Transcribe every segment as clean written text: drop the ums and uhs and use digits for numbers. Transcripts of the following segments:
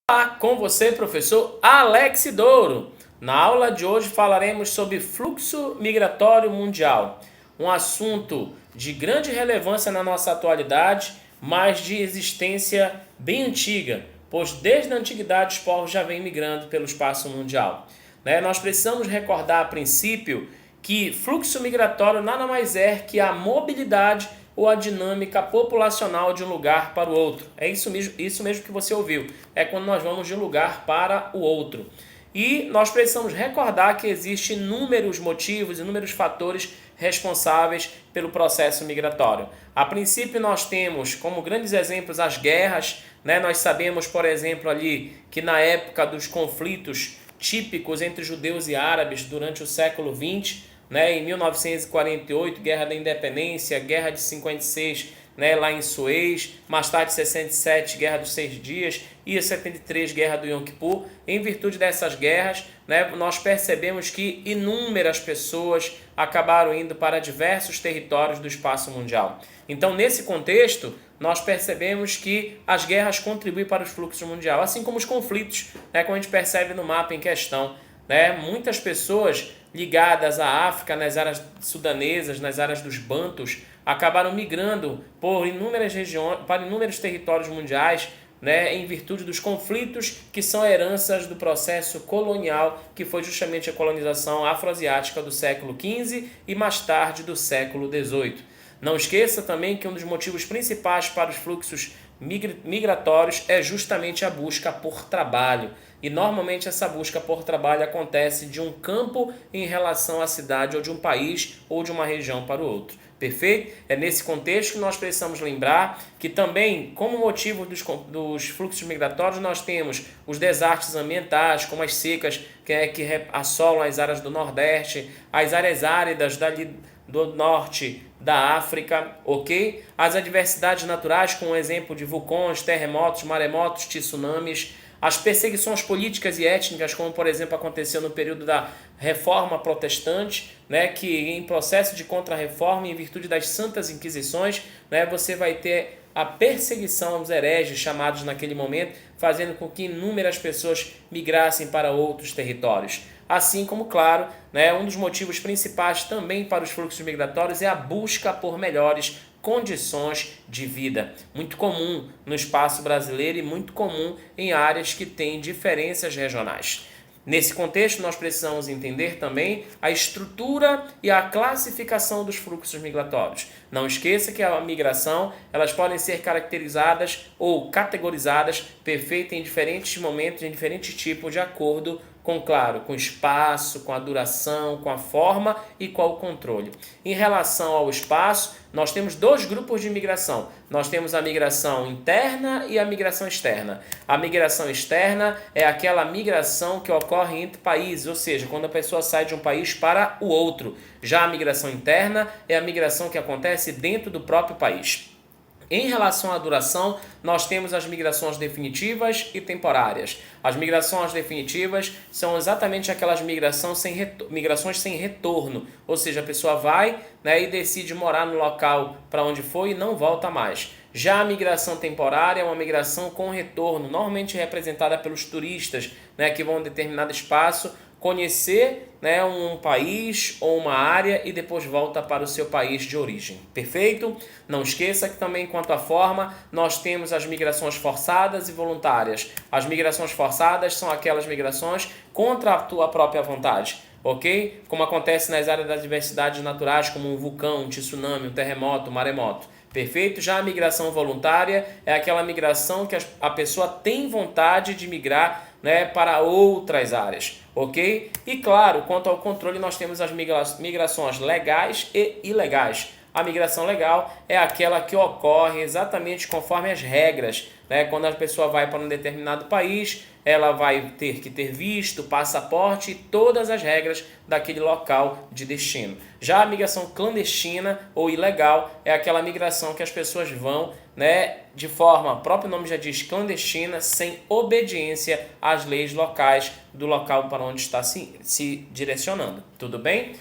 Olá, com você, professor Alex Douro. Na aula de hoje falaremos sobre fluxo migratório mundial, um assunto de grande relevância na nossa atualidade, mas de existência bem antiga, pois desde a antiguidade os povos já vêm migrando pelo espaço mundial. Nós precisamos recordar a princípio que fluxo migratório nada mais é que a mobilidade ou a dinâmica populacional de um lugar para o outro. É isso mesmo que você ouviu. É quando nós vamos de um lugar para o outro. E nós precisamos recordar que existem inúmeros motivos, inúmeros fatores responsáveis pelo processo migratório. A princípio nós temos como grandes exemplos as guerras, Nós sabemos, por exemplo, ali que na época dos conflitos típicos entre judeus e árabes durante o século XX, em 1948, Guerra da Independência, Guerra de 56, lá em Suez, mais tarde 67, Guerra dos 6 Dias e 73, Guerra do Yom Kippur. Em virtude dessas guerras, nós percebemos que inúmeras pessoas acabaram indo para diversos territórios do espaço mundial. Então, nesse contexto, nós percebemos que as guerras contribuem para os fluxos mundiais, assim como os conflitos, como a gente percebe no mapa em questão. Muitas pessoas ligadas à África, nas áreas sudanesas, nas áreas dos bantus, acabaram migrando por inúmeras regiões, para inúmeros territórios mundiais, em virtude dos conflitos que são heranças do processo colonial, que foi justamente a colonização afroasiática do século XV e mais tarde do século XVIII. Não esqueça também que um dos motivos principais para os fluxos migratórios é justamente a busca por trabalho. E normalmente essa busca por trabalho acontece de um campo em relação à cidade ou de um país ou de uma região para o outro. Perfeito? É nesse contexto que nós precisamos lembrar que também, como motivo dos fluxos migratórios, nós temos os desastres ambientais, como as secas que assolam as áreas do Nordeste, as áreas áridas do norte da África, ok? As adversidades naturais, com o exemplo de vulcões, terremotos, maremotos, tsunamis, as perseguições políticas e étnicas, como por exemplo aconteceu no período da Reforma Protestante, que em processo de contra-reforma, em virtude das Santas Inquisições, você vai ter a perseguição aos hereges chamados naquele momento, fazendo com que inúmeras pessoas migrassem para outros territórios. Assim como, claro, um dos motivos principais também para os fluxos migratórios é a busca por melhores condições de vida. Muito comum no espaço brasileiro e muito comum em áreas que têm diferenças regionais. Nesse contexto, nós precisamos entender também a estrutura e a classificação dos fluxos migratórios. Não esqueça que a migração, elas podem ser caracterizadas ou categorizadas perfeita em diferentes momentos, em diferentes tipos, de acordo com o espaço, com a duração, com a forma e com o controle. Em relação ao espaço, nós temos dois grupos de migração. Nós temos a migração interna e a migração externa. A migração externa é aquela migração que ocorre entre países, ou seja, quando a pessoa sai de um país para o outro. Já a migração interna é a migração que acontece dentro do próprio país. Em relação à duração, nós temos as migrações definitivas e temporárias. As migrações definitivas são exatamente aquelas migrações sem retorno, ou seja, a pessoa vai e decide morar no local para onde foi e não volta mais. Já a migração temporária é uma migração com retorno, normalmente representada pelos turistas, que vão a um determinado espaço, conhecer um país ou uma área e depois volta para o seu país de origem. Perfeito? Não esqueça que também, quanto à forma, nós temos as migrações forçadas e voluntárias. As migrações forçadas são aquelas migrações contra a tua própria vontade, ok? Como acontece nas áreas das diversidades naturais, como um vulcão, um tsunami, um terremoto, um maremoto. Perfeito? Já a migração voluntária é aquela migração que a pessoa tem vontade de migrar para outras áreas, ok? E claro, quanto ao controle, nós temos as migrações legais e ilegais. A migração legal é aquela que ocorre exatamente conforme as regras. Quando a pessoa vai para um determinado país, ela vai ter que ter visto, passaporte e todas as regras daquele local de destino. Já a migração clandestina ou ilegal é aquela migração que as pessoas vão de forma, o próprio nome já diz, clandestina, sem obediência às leis locais do local para onde está se direcionando. Tudo bem?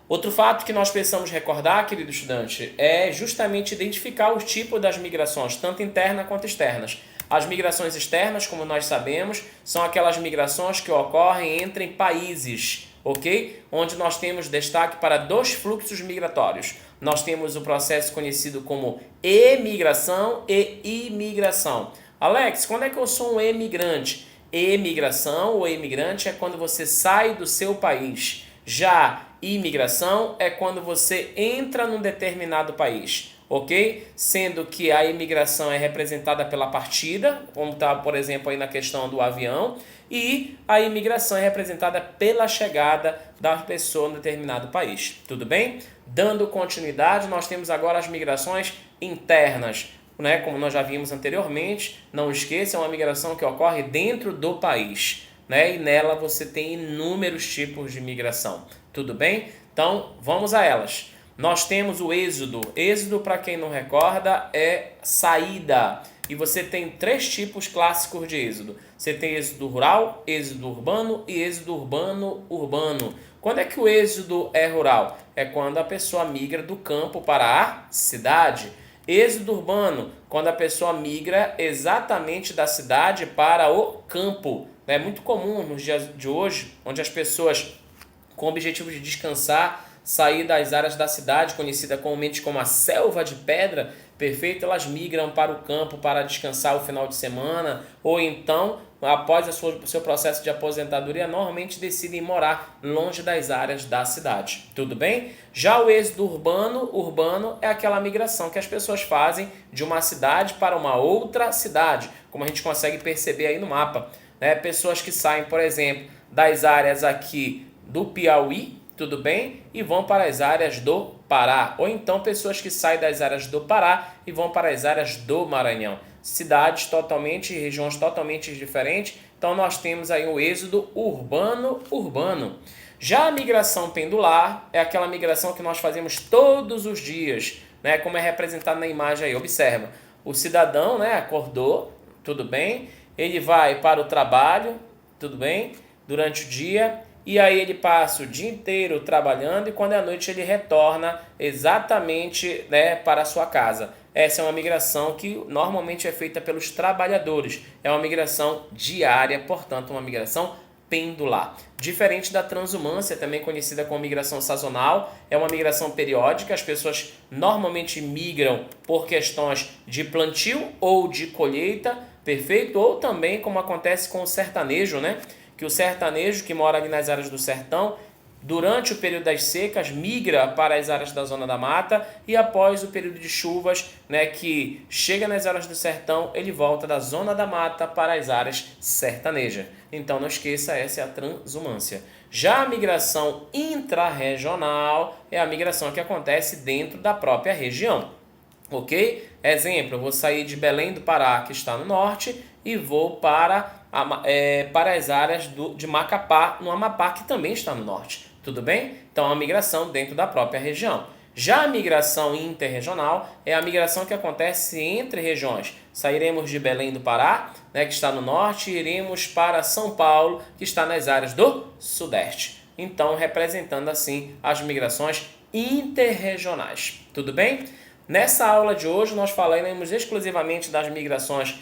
Outro fato que nós precisamos recordar, querido estudante, é justamente identificar o tipo das migrações, tanto internas quanto externas. As migrações externas, como nós sabemos, são aquelas migrações que ocorrem entre países, ok? Onde nós temos destaque para dois fluxos migratórios. Nós temos o processo conhecido como emigração e imigração. Alex, quando é que eu sou um emigrante? Emigração ou imigrante é quando você sai do seu país. Já imigração é quando você entra num determinado país, ok? Sendo que a imigração é representada pela partida, como está, por exemplo, aí na questão do avião, e a imigração é representada pela chegada da pessoa em determinado país. Tudo bem? Dando continuidade, nós temos agora as migrações internas, né? Como nós já vimos anteriormente, não esqueça, é uma migração que ocorre dentro do país, né? E nela você tem inúmeros tipos de migração. Tudo bem? Então, vamos a elas. Nós temos o êxodo. Êxodo, para quem não recorda, é saída. E você tem três tipos clássicos de êxodo. Você tem êxodo rural, êxodo urbano e êxodo urbano-urbano. Quando é que o êxodo é rural? É quando a pessoa migra do campo para a cidade. Êxodo urbano, quando a pessoa migra exatamente da cidade para o campo. É muito comum nos dias de hoje, onde as pessoas, com o objetivo de descansar, sair das áreas da cidade, conhecida comumente como a selva de pedra, perfeito, elas migram para o campo para descansar o final de semana, ou então, após o seu processo de aposentadoria, normalmente decidem morar longe das áreas da cidade. Tudo bem? Já o êxodo urbano é aquela migração que as pessoas fazem de uma cidade para uma outra cidade, como a gente consegue perceber aí no mapa, né? Pessoas que saem, por exemplo, das áreas aqui do Piauí, tudo bem? E vão para as áreas do Pará. Ou então pessoas que saem das áreas do Pará e vão para as áreas do Maranhão. Cidades totalmente, regiões totalmente diferentes. Então nós temos aí o êxodo urbano. Já a migração pendular é aquela migração que nós fazemos todos os dias, né? Como é representado na imagem aí. Observa, o cidadão, né, acordou, tudo bem? Ele vai para o trabalho, tudo bem? Durante o dia. E aí ele passa o dia inteiro trabalhando e quando é à noite ele retorna exatamente, né, para a sua casa. Essa é uma migração que normalmente é feita pelos trabalhadores. É uma migração diária, portanto uma migração pendular. Diferente da transumância, também conhecida como migração sazonal, é uma migração periódica. As pessoas normalmente migram por questões de plantio ou de colheita, perfeito? Ou também como acontece com o sertanejo, né? Que o sertanejo que mora ali nas áreas do sertão, durante o período das secas, migra para as áreas da zona da mata e após o período de chuvas, né, que chega nas áreas do sertão, ele volta da zona da mata para as áreas sertanejas. Então não esqueça, essa é a transumância. Já a migração intrarregional é a migração que acontece dentro da própria região. Ok? Exemplo, eu vou sair de Belém do Pará, que está no norte, e vou para as áreas de Macapá, no Amapá, que também está no norte. Tudo bem? Então, é uma migração dentro da própria região. Já a migração interregional é a migração que acontece entre regiões. Sairemos de Belém do Pará, né, que está no norte, e iremos para São Paulo, que está nas áreas do sudeste. Então, representando assim as migrações interregionais. Tudo bem? Nessa aula de hoje, nós falaremos exclusivamente das migrações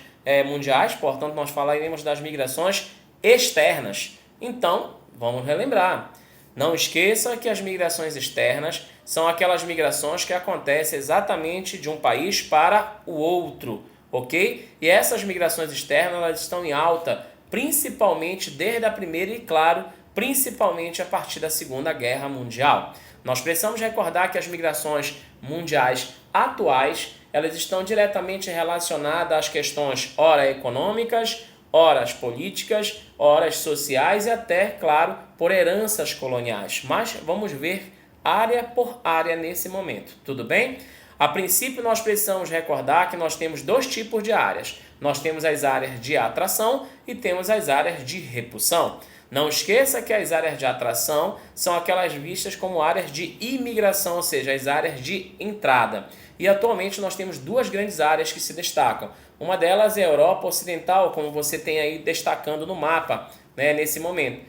mundiais, portanto, nós falaremos das migrações externas. Então, vamos relembrar. Não esqueça que as migrações externas são aquelas migrações que acontecem exatamente de um país para o outro, ok? E essas migrações externas elas estão em alta, principalmente desde a primeira e, claro, principalmente a partir da Segunda Guerra Mundial. Nós precisamos recordar que as migrações mundiais atuais, elas estão diretamente relacionadas às questões ora econômicas, ora políticas, ora sociais e até, claro, por heranças coloniais. Mas vamos ver área por área nesse momento, tudo bem? A princípio, nós precisamos recordar que nós temos dois tipos de áreas. Nós temos as áreas de atração e temos as áreas de repulsão. Não esqueça que as áreas de atração são aquelas vistas como áreas de imigração, ou seja, as áreas de entrada. E atualmente nós temos duas grandes áreas que se destacam. Uma delas é a Europa Ocidental, como você tem aí destacando no mapa, né, nesse momento.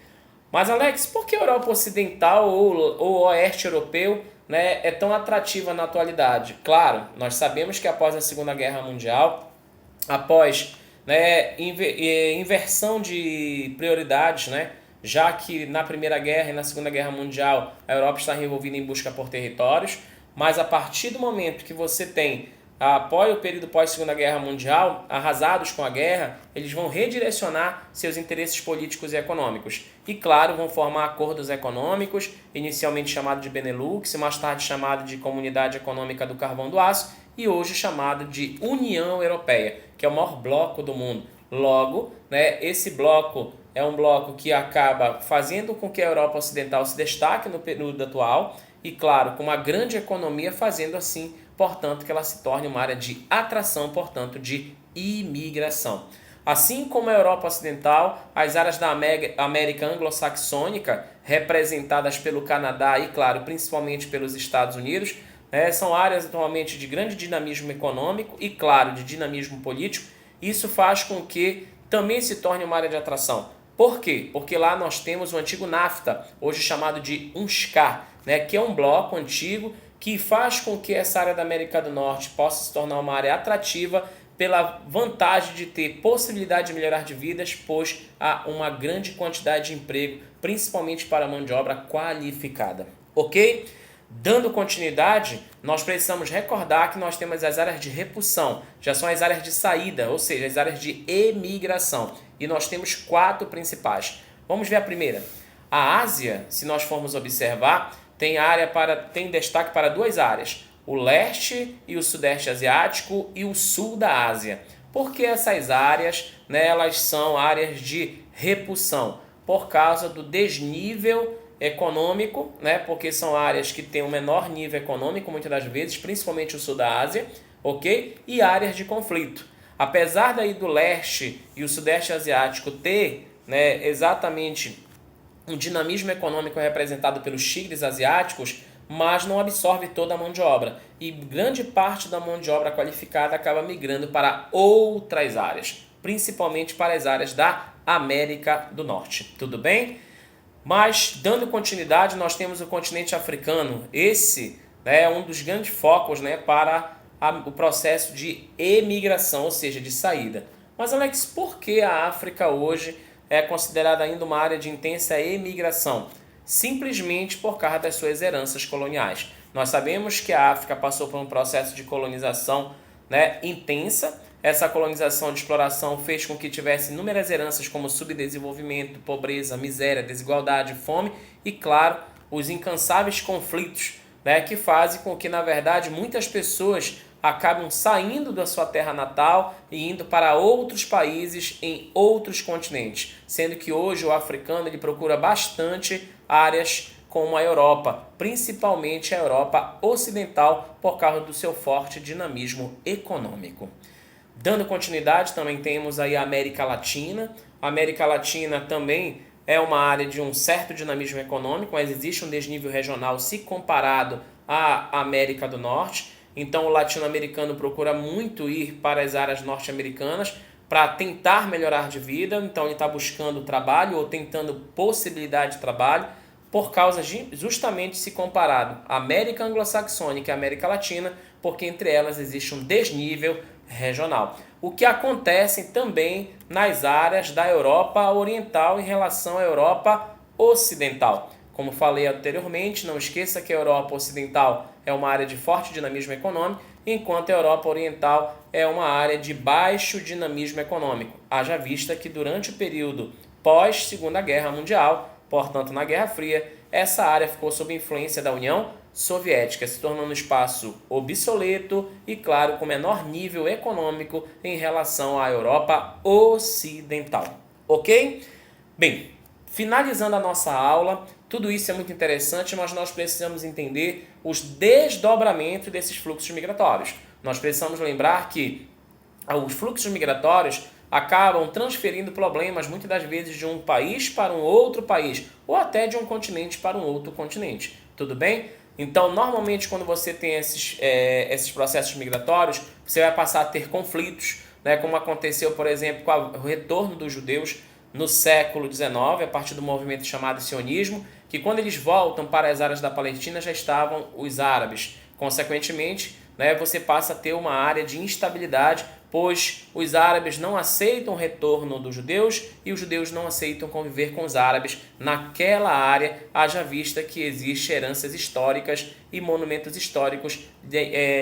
Mas Alex, por que a Europa Ocidental ou Oeste Europeu, né, é tão atrativa na atualidade? Claro, nós sabemos que após a Segunda Guerra Mundial, após né, inversão de prioridades, né, já que na Primeira Guerra e na Segunda Guerra Mundial a Europa está envolvida em busca por territórios, mas a partir do momento que você tem, após o período pós-Segunda Guerra Mundial, arrasados com a guerra, eles vão redirecionar seus interesses políticos e econômicos. E, claro, vão formar acordos econômicos, inicialmente chamado de Benelux, mais tarde chamado de Comunidade Econômica do Carvão do Aço, e hoje chamado de União Europeia, que é o maior bloco do mundo. Logo, né, esse bloco é um bloco que acaba fazendo com que a Europa Ocidental se destaque no período atual e, claro, com uma grande economia, fazendo assim, portanto, que ela se torne uma área de atração, portanto, de imigração. Assim como a Europa Ocidental, as áreas da América Anglo-Saxônica, representadas pelo Canadá e, claro, principalmente pelos Estados Unidos, são áreas atualmente de grande dinamismo econômico e, claro, de dinamismo político. Isso faz com que também se torne uma área de atração. Por quê? Porque lá nós temos o antigo NAFTA, hoje chamado de UNSCAR, que é um bloco antigo que faz com que essa área da América do Norte possa se tornar uma área atrativa pela vantagem de ter possibilidade de melhorar de vidas, pois há uma grande quantidade de emprego, principalmente para a mão de obra qualificada. Ok? Dando continuidade, nós precisamos recordar que nós temos as áreas de repulsão, já são as áreas de saída, ou seja, as áreas de emigração. E nós temos 4 principais. Vamos ver a primeira. A Ásia, se nós formos observar, tem destaque para 2 áreas, o leste e o sudeste asiático e o sul da Ásia. Por que essas áreas, elas são áreas de repulsão? Por causa do desnível econômico, porque são áreas que têm um menor nível econômico, muitas das vezes, principalmente o sul da Ásia, ok? E áreas de conflito. Apesar daí do leste e o sudeste asiático ter, exatamente um dinamismo econômico representado pelos tigres asiáticos, mas não absorve toda a mão de obra. E grande parte da mão de obra qualificada acaba migrando para outras áreas, principalmente para as áreas da América do Norte. Tudo bem? Mas, dando continuidade, nós temos o continente africano. Esse é um dos grandes focos para o processo de emigração, ou seja, de saída. Mas, Alex, por que a África hoje é considerada ainda uma área de intensa emigração? Simplesmente por causa das suas heranças coloniais. Nós sabemos que a África passou por um processo de colonização intensa. Essa colonização de exploração fez com que tivesse inúmeras heranças como subdesenvolvimento, pobreza, miséria, desigualdade, fome e, claro, os incansáveis conflitos, que fazem com que, na verdade, muitas pessoas acabam saindo da sua terra natal e indo para outros países em outros continentes, sendo que hoje o africano ele procura bastante áreas como a Europa, principalmente a Europa Ocidental, por causa do seu forte dinamismo econômico. Dando continuidade, também temos aí a América Latina. A América Latina também é uma área de um certo dinamismo econômico, mas existe um desnível regional se comparado à América do Norte. Então o latino-americano procura muito ir para as áreas norte-americanas para tentar melhorar de vida. Então ele está buscando trabalho ou tentando possibilidade de trabalho por causa de justamente se comparado à América Anglo-Saxônica e à América Latina, porque entre elas existe um desnível regional. O que acontece também nas áreas da Europa Oriental em relação à Europa Ocidental. Como falei anteriormente, não esqueça que a Europa Ocidental é uma área de forte dinamismo econômico, enquanto a Europa Oriental é uma área de baixo dinamismo econômico. Haja vista que durante o período pós-Segunda Guerra Mundial, portanto na Guerra Fria, essa área ficou sob influência da União Soviética, se tornando um espaço obsoleto e, claro, com menor nível econômico em relação à Europa Ocidental. Ok? Bem, finalizando a nossa aula, tudo isso é muito interessante, mas nós precisamos entender os desdobramentos desses fluxos migratórios. Nós precisamos lembrar que os fluxos migratórios acabam transferindo problemas, muitas das vezes, de um país para um outro país, ou até de um continente para um outro continente. Tudo bem? Então, normalmente, quando você tem esses processos migratórios, você vai passar a ter conflitos, como aconteceu, por exemplo, com o retorno dos judeus no século XIX, a partir do movimento chamado sionismo, que quando eles voltam para as áreas da Palestina já estavam os árabes. Consequentemente, você passa a ter uma área de instabilidade pois os árabes não aceitam o retorno dos judeus e os judeus não aceitam conviver com os árabes naquela área, haja vista que existem heranças históricas e monumentos históricos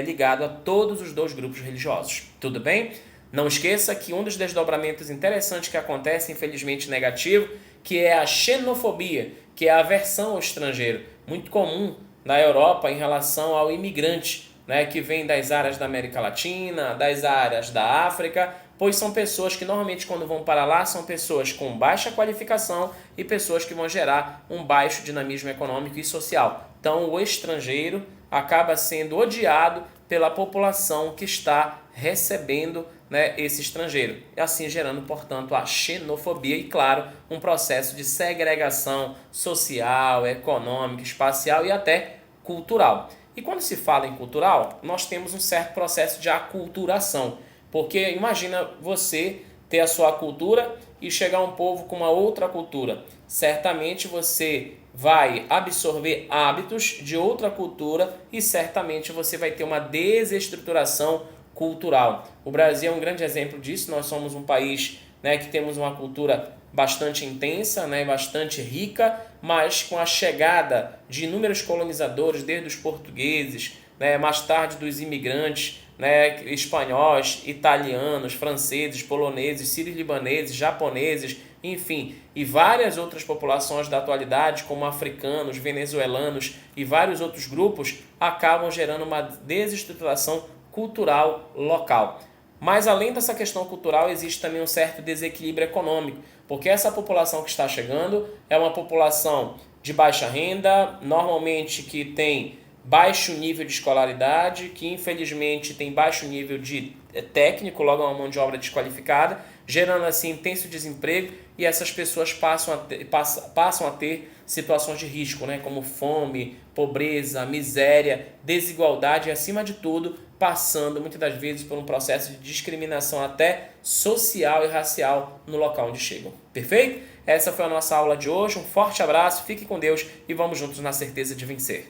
ligados a todos os dois grupos religiosos. Tudo bem? Não esqueça que um dos desdobramentos interessantes que acontece, infelizmente negativo, que é a xenofobia, que é a aversão ao estrangeiro, muito comum na Europa em relação ao imigrante, né, que vem das áreas da América Latina, das áreas da África, pois são pessoas que normalmente quando vão para lá são pessoas com baixa qualificação e pessoas que vão gerar um baixo dinamismo econômico e social. Então o estrangeiro acaba sendo odiado pela população que está recebendo, né, esse estrangeiro, e assim gerando, portanto, a xenofobia e, claro, um processo de segregação social, econômica, espacial e até cultural. E quando se fala em cultural, nós temos um certo processo de aculturação, porque imagina você ter a sua cultura e chegar um povo com uma outra cultura. Certamente você vai absorver hábitos de outra cultura e certamente você vai ter uma desestruturação cultural. O Brasil é um grande exemplo disso. Nós somos um país, né, que temos uma cultura bastante intensa, né, bastante rica, mas com a chegada de inúmeros colonizadores, desde os portugueses, né, mais tarde dos imigrantes, né, espanhóis, italianos, franceses, poloneses, sírios-libaneses, japoneses, enfim, e várias outras populações da atualidade, como africanos, venezuelanos e vários outros grupos, acabam gerando uma desestruturação cultural local. Mas além dessa questão cultural, existe também um certo desequilíbrio econômico, porque essa população que está chegando é uma população de baixa renda, normalmente que tem baixo nível de escolaridade, que infelizmente tem baixo nível de técnico, logo é uma mão de obra desqualificada, gerando assim intenso desemprego, e essas pessoas passam a ter situações de risco, né, como fome, pobreza, miséria, desigualdade e, acima de tudo, passando muitas das vezes por um processo de discriminação até social e racial no local onde chegam. Perfeito? Essa foi a nossa aula de hoje. Um forte abraço, fique com Deus e vamos juntos na certeza de vencer.